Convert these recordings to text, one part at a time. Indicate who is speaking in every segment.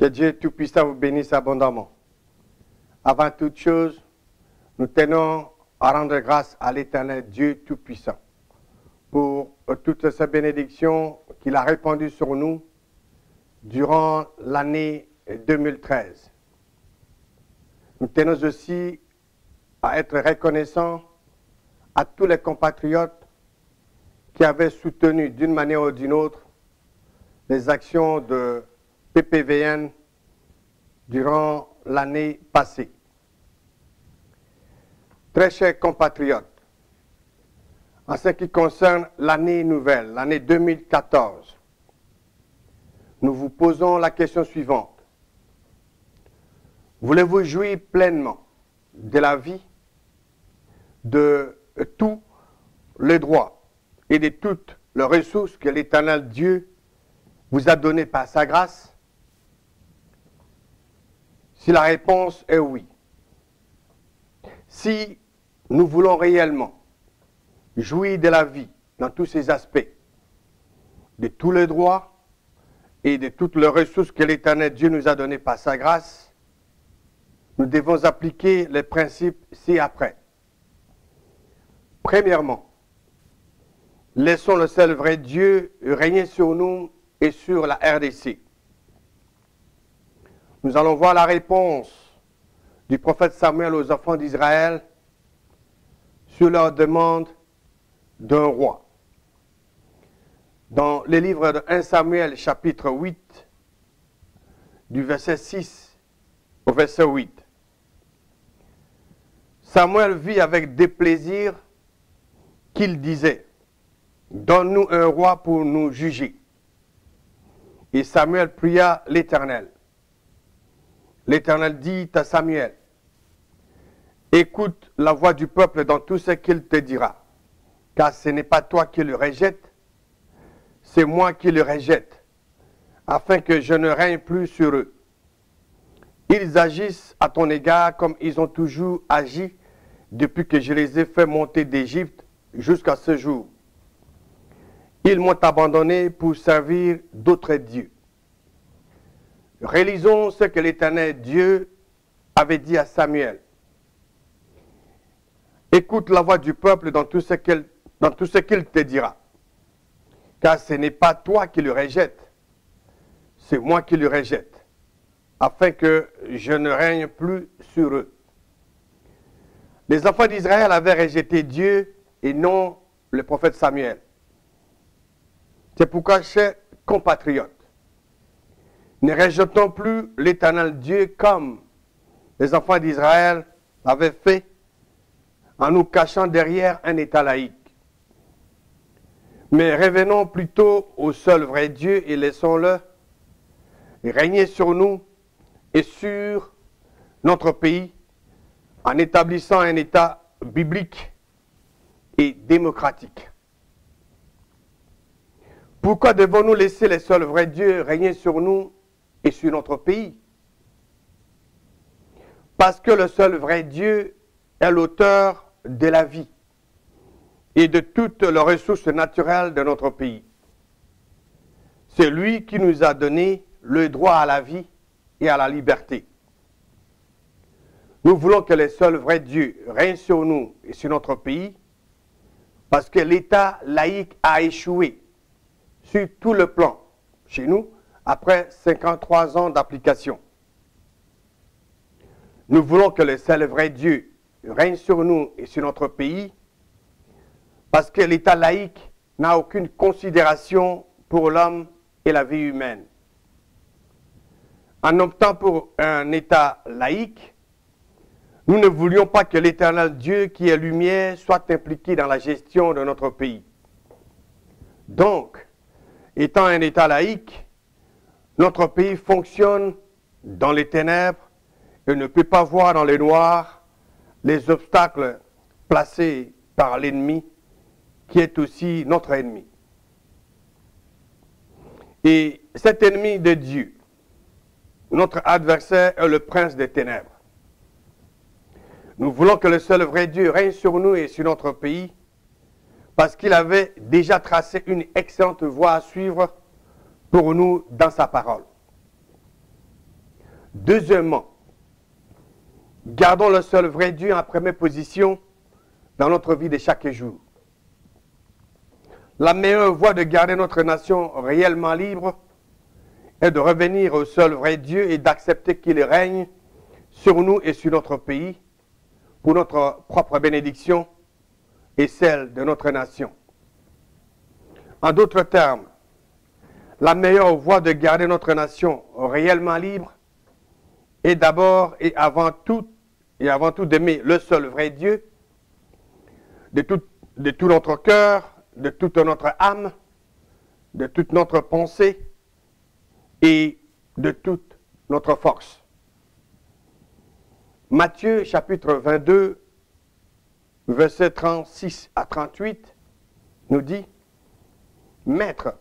Speaker 1: Que Dieu Tout-Puissant vous bénisse abondamment. Avant toute chose, nous tenons à rendre grâce à l'Éternel Dieu Tout-Puissant pour toutes ces bénédictions qu'il a répandues sur nous durant l'année 2013. Nous tenons aussi à être reconnaissants à tous les compatriotes qui avaient soutenu d'une manière ou d'une autre les actions de PPVN durant l'année passée. Très chers compatriotes, en ce qui concerne l'année nouvelle, l'année 2014, nous vous posons la question suivante. Voulez-vous jouir pleinement de la vie, de tous les droits et de toutes les ressources que l'Éternel Dieu vous a données par sa grâce? Si la réponse est oui, si nous voulons réellement jouir de la vie dans tous ses aspects, de tous les droits et de toutes les ressources que l'Éternel Dieu nous a données par sa grâce, nous devons appliquer les principes ci-après. Premièrement, laissons le seul vrai Dieu régner sur nous et sur la RDC. Nous allons voir la réponse du prophète Samuel aux enfants d'Israël sur leur demande d'un roi. Dans le livre de 1 Samuel chapitre 8, du verset 6 au verset 8. Samuel vit avec déplaisir qu'il disait, « Donne-nous un roi pour nous juger. » Et Samuel pria l'Éternel. L'Éternel dit à Samuel, « Écoute la voix du peuple dans tout ce qu'il te dira, car ce n'est pas toi qui le rejettes, c'est moi qui le rejette, afin que je ne règne plus sur eux. Ils agissent à ton égard comme ils ont toujours agi depuis que je les ai fait monter d'Égypte jusqu'à ce jour. Ils m'ont abandonné pour servir d'autres dieux. » Réalisons ce que l'Éternel Dieu avait dit à Samuel. Écoute la voix du peuple dans tout ce qu'il te dira. Car ce n'est pas toi qui le rejettes, c'est moi qui le rejette, afin que je ne règne plus sur eux. Les enfants d'Israël avaient rejeté Dieu et non le prophète Samuel. C'est pourquoi, chers compatriotes, ne rejetons plus l'Éternel Dieu comme les enfants d'Israël l'avaient fait en nous cachant derrière un État laïque. Mais revenons plutôt au seul vrai Dieu et laissons-le régner sur nous et sur notre pays en établissant un État biblique et démocratique. Pourquoi devons-nous laisser le seul vrai Dieu régner sur nous et sur notre pays? Parce que le seul vrai Dieu est l'auteur de la vie et de toutes les ressources naturelles de notre pays. C'est lui qui nous a donné le droit à la vie et à la liberté. Nous voulons que le seul vrai Dieu règne sur nous et sur notre pays parce que l'État laïque a échoué sur tout le plan chez nous après 53 ans d'application. Nous voulons que le seul vrai Dieu règne sur nous et sur notre pays parce que l'État laïque n'a aucune considération pour l'homme et la vie humaine. En optant pour un État laïque, nous ne voulions pas que l'Éternel Dieu qui est lumière soit impliqué dans la gestion de notre pays. Donc, étant un État laïque, notre pays fonctionne dans les ténèbres et ne peut pas voir dans le noir les obstacles placés par l'ennemi qui est aussi notre ennemi. Et cet ennemi de Dieu, notre adversaire, est le prince des ténèbres. Nous voulons que le seul vrai Dieu règne sur nous et sur notre pays parce qu'il avait déjà tracé une excellente voie à suivre pour nous dans sa parole. Deuxièmement, gardons le seul vrai Dieu en première position dans notre vie de chaque jour. La meilleure voie de garder notre nation réellement libre est de revenir au seul vrai Dieu et d'accepter qu'il règne sur nous et sur notre pays pour notre propre bénédiction et celle de notre nation. En d'autres termes, la meilleure voie de garder notre nation réellement libre est d'abord et avant tout d'aimer le seul vrai Dieu de tout notre cœur, de toute notre âme, de toute notre pensée et de toute notre force. Matthieu chapitre 22, versets 36 à 38 nous dit, « Maître,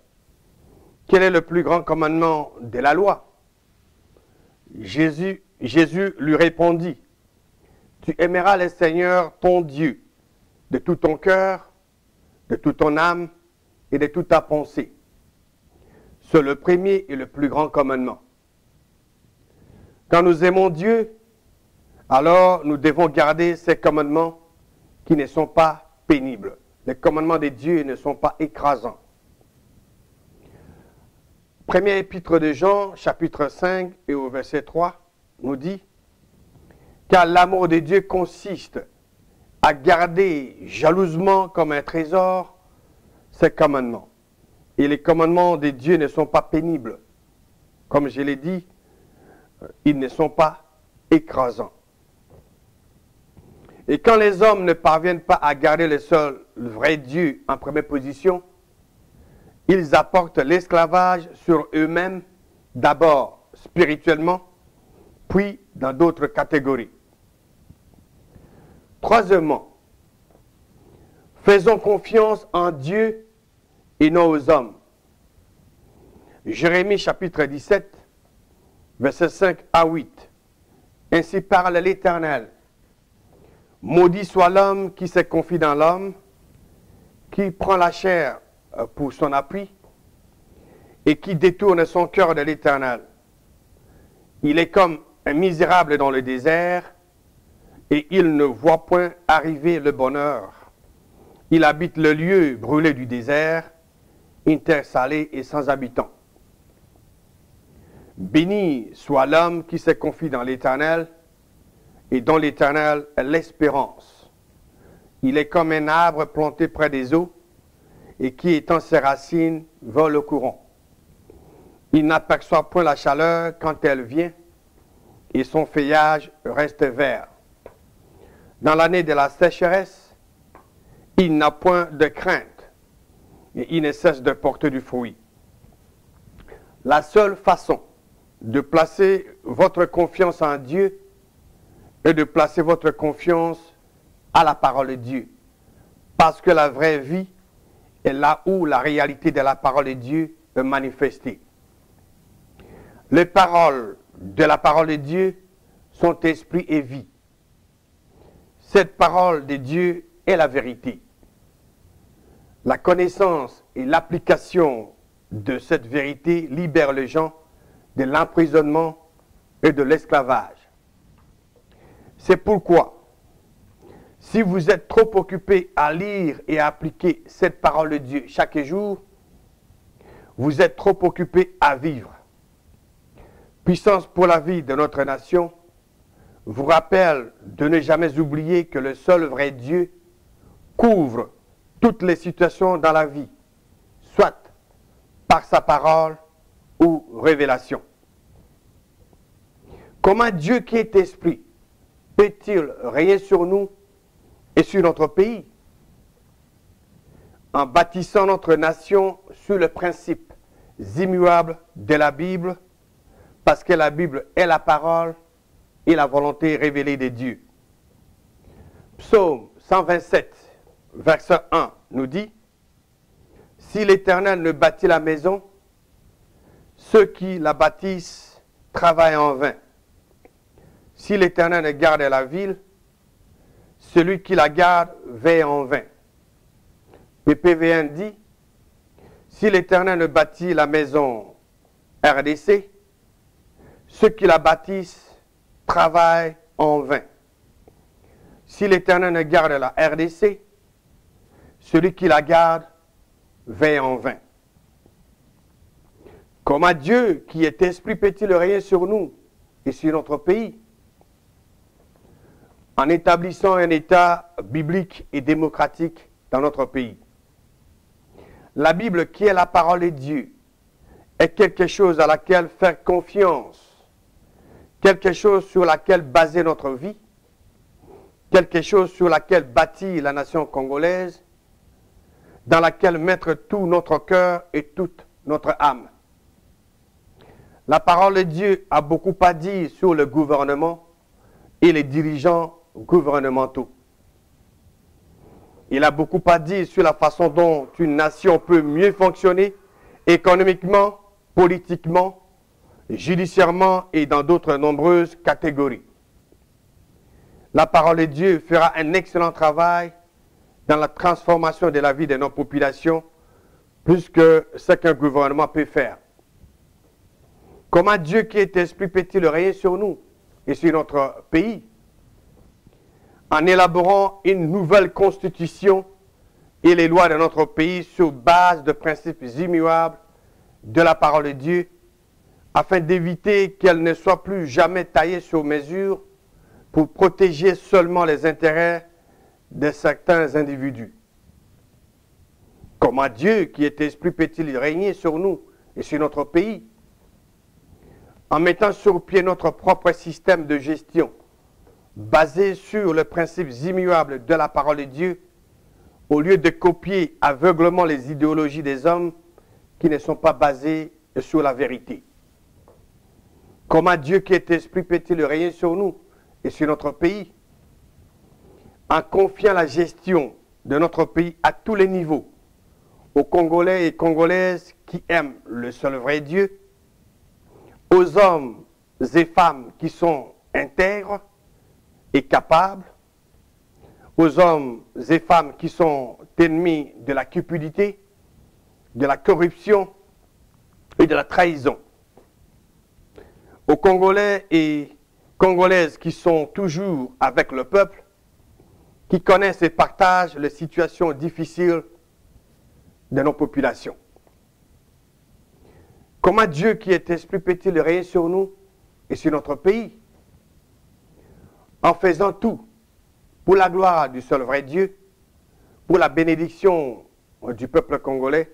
Speaker 1: quel est le plus grand commandement de la loi ?» Jésus lui répondit, « Tu aimeras le Seigneur ton Dieu de tout ton cœur, de toute ton âme et de toute ta pensée. C'est le premier et le plus grand commandement. Quand nous aimons Dieu, alors nous devons garder ces commandements qui ne sont pas pénibles. Les commandements de Dieu ne sont pas écrasants. Premier épître de Jean, chapitre 5 et au verset 3, nous dit « Car l'amour de Dieu consiste à garder jalousement comme un trésor ses commandements. Et les commandements de Dieu ne sont pas pénibles. Comme je l'ai dit, ils ne sont pas écrasants. Et quand les hommes ne parviennent pas à garder le vrai Dieu en première position, ils apportent l'esclavage sur eux-mêmes, d'abord spirituellement, puis dans d'autres catégories. Troisièmement, faisons confiance en Dieu et non aux hommes. Jérémie chapitre 17, versets 5 à 8. Ainsi parle l'Éternel. Maudit soit l'homme qui se confie dans l'homme, qui prend la chair pour son appui et qui détourne son cœur de l'Éternel. Il est comme un misérable dans le désert et il ne voit point arriver le bonheur. Il habite le lieu brûlé du désert, une terre salée et sans habitants. Béni soit l'homme qui se confie dans l'Éternel et dont l'Éternel est l'espérance. Il est comme un arbre planté près des eaux et qui, étend ses racines, vole au courant. Il n'aperçoit point la chaleur quand elle vient et son feuillage reste vert. Dans l'année de la sécheresse, il n'a point de crainte et il ne cesse de porter du fruit. La seule façon de placer votre confiance en Dieu est de placer votre confiance à la parole de Dieu. Parce que la vraie vie est là où la réalité de la parole de Dieu est manifestée. Les paroles de la parole de Dieu sont esprit et vie. Cette parole de Dieu est la vérité. La connaissance et l'application de cette vérité libèrent les gens de l'emprisonnement et de l'esclavage. C'est pourquoi, si vous êtes trop occupé à lire et à appliquer cette parole de Dieu chaque jour, vous êtes trop occupé à vivre. Puissance pour la vie de notre nation vous rappelle de ne jamais oublier que le seul vrai Dieu couvre toutes les situations dans la vie, soit par sa parole ou révélation. Comment Dieu qui est esprit peut-il régner sur nous et sur notre pays? En bâtissant notre nation sur le principe immuable de la Bible, parce que la Bible est la parole et la volonté révélée de Dieu. Psaume 127, verset 1 nous dit, « Si l'Éternel ne bâtit la maison, ceux qui la bâtissent travaillent en vain. Si l'Éternel ne garde la ville, celui qui la garde veille en vain. » PPVN dit, « Si l'Éternel ne bâtit la maison RDC, ceux qui la bâtissent travaillent en vain. Si l'Éternel ne garde la RDC, celui qui la garde veille en vain. Comment Dieu, qui est esprit, peut-il régner sur nous et sur notre pays, en établissant un État biblique et démocratique dans notre pays? La Bible, qui est la parole de Dieu, est quelque chose à laquelle faire confiance, quelque chose sur laquelle baser notre vie, quelque chose sur laquelle bâtir la nation congolaise, dans laquelle mettre tout notre cœur et toute notre âme. La parole de Dieu a beaucoup à dire sur le gouvernement et les dirigeants gouvernementaux. Il a beaucoup à dire sur la façon dont une nation peut mieux fonctionner économiquement, politiquement, judiciairement et dans d'autres nombreuses catégories. La parole de Dieu fera un excellent travail dans la transformation de la vie de nos populations, plus que ce qu'un gouvernement peut faire. Comment Dieu qui est esprit peut-il régner sur nous et sur notre pays? En élaborant une nouvelle constitution et les lois de notre pays sur base de principes immuables de la parole de Dieu, afin d'éviter qu'elles ne soient plus jamais taillées sur mesure pour protéger seulement les intérêts de certains individus. Comment Dieu qui est esprit peut-il régner sur nous et sur notre pays? En mettant sur pied notre propre système de gestion, basé sur les principes immuables de la parole de Dieu, au lieu de copier aveuglement les idéologies des hommes qui ne sont pas basées sur la vérité. Comment Dieu qui est esprit peut-il régner sur nous et sur notre pays? En confiant la gestion de notre pays à tous les niveaux, aux Congolais et Congolaises qui aiment le seul vrai Dieu, aux hommes et femmes qui sont intègres et capables, aux hommes et femmes qui sont ennemis de la cupidité, de la corruption et de la trahison, aux Congolais et Congolaises qui sont toujours avec le peuple, qui connaissent et partagent les situations difficiles de nos populations. Comment Dieu qui est esprit peut-il régner sur nous et sur notre pays? En faisant tout pour la gloire du seul vrai Dieu, pour la bénédiction du peuple congolais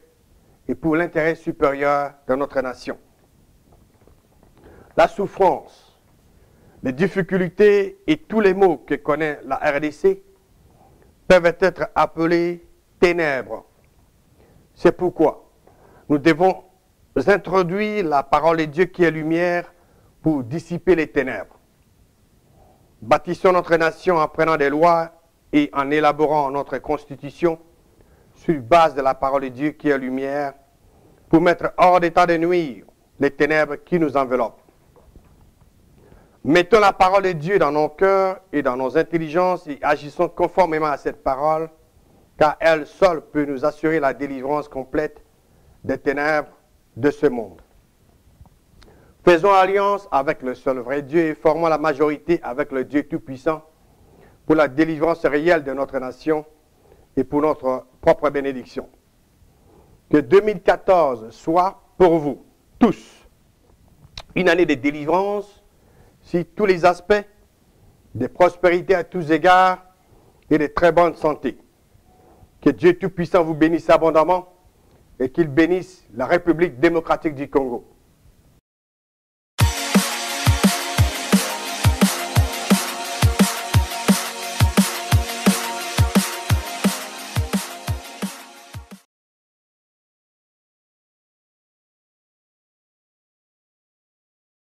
Speaker 1: et pour l'intérêt supérieur de notre nation. La souffrance, les difficultés et tous les maux que connaît la RDC peuvent être appelés ténèbres. C'est pourquoi nous devons introduire la parole de Dieu qui est lumière pour dissiper les ténèbres. Bâtissons notre nation en prenant des lois et en élaborant notre constitution sur base de la parole de Dieu qui est lumière pour mettre hors d'état de nuire les ténèbres qui nous enveloppent. Mettons la parole de Dieu dans nos cœurs et dans nos intelligences et agissons conformément à cette parole, car elle seule peut nous assurer la délivrance complète des ténèbres de ce monde. Faisons alliance avec le seul vrai Dieu et formons la majorité avec le Dieu Tout-Puissant pour la délivrance réelle de notre nation et pour notre propre bénédiction. Que 2014 soit pour vous tous une année de délivrance sur tous les aspects, de prospérité à tous égards et de très bonne santé. Que Dieu Tout-Puissant vous bénisse abondamment et qu'il bénisse la République démocratique du Congo.